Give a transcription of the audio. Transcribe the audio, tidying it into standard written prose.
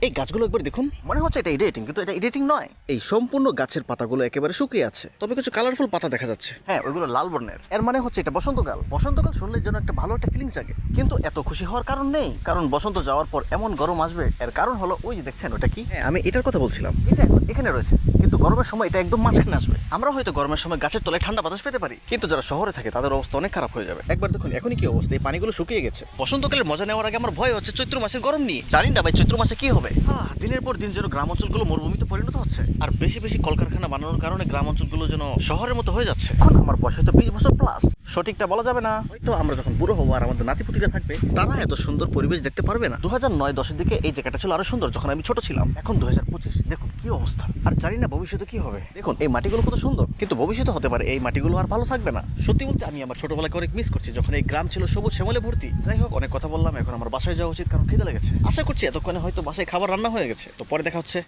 এই গাছগুলো একবার দেখুন, মনে হচ্ছে এটা এডিটিং, কিন্তু এটা এডিটিং নয়। এই সম্পূর্ণ গাছের পাতাগুলো একেবারে শুকিয়ে আছে, তবে কিছু কালারফুল পাতা দেখা যাচ্ছে। হ্যাঁ, ওইগুলো লাল বর্ণের। এর মানে হচ্ছে এটা বসন্তকাল। বসন্তকাল শুনলে যেন একটা ভালো একটা ফিলিংস জাগে, কিন্তু এত খুশি হওয়ার কারণ নেই, কারণ বসন্ত যাওয়ার পর এমন গরম আসবে। এর কারণ হলো ওই যে দেখছেন ওটা কি। হ্যাঁ, আমি এটার কথা বলছিলাম। এটা এখন এখানে রয়েছে, কিন্তু গরমের সময় এটা একদম মাঝখানে আসবে। আমরা হয়তো গরমের সময় গাছের তলায় ঠান্ডা বাতাস পেতে পারি, কিন্তু যারা শহরে থাকে তাদের অবস্থা অনেক খারাপ হয়ে যাবে। একবার দেখুন এখনই কি অবস্থা, এই পানিগুলো শুকিয়ে গেছে। বসন্তকালের মজা নেওয়ার আগে আমার ভয় হচ্ছে চৈত্র মাসের গরম নিয়ে। জানি না ভাই চৈত্র মাসে কি হবে। দিনের পর দিন যেন গ্রাম অঞ্চলগুলো মরুভূমিতে পরিণত হচ্ছে, আর বেশি বেশি কলকারখানা বানানোর কারণে গ্রাম অঞ্চলগুলো যেন শহরের মতো হয়ে যাচ্ছে। এখন আমার বয়স হয়তো 20 বছর প্লাস, সঠিকটা বলা যাবে না। হয়তো আমরা যখন বুড়ো হবো আর আমাদের নাতিপুতিরা থাকবে, তারা এত সুন্দর পরিবেশ দেখতে পারবে না। 2009-10 দিকে এই জায়গাটা ছিল আরো সুন্দর, যখন আমি ছোট ছিলাম। এখন 2025, দেখুন কি অবস্থা। আর জানি না ভবিষ্যতে কি হবে। দেখুন এই মাটিগুলো কত সুন্দর, কিন্তু ভবিষ্যতে হতে পারে এই মাটিগুলো আর ভালো থাকবে না। সত্যি বলতে আমি আমার ছোটবেলাকে অনেক মিস করছি, যখন এই গ্রাম ছিল সবুজ শ্যামলে ভর্তি। যাই হোক, অনেক কথা বললাম, এখন আমার বাসায় যাওয়া উচিত, কারণ খিদে লেগেছে। আশা করছি এতক্ষণে হয়তো বাসায় খাবার রান্না হয়ে গেছে। তো পরে দেখা হচ্ছে।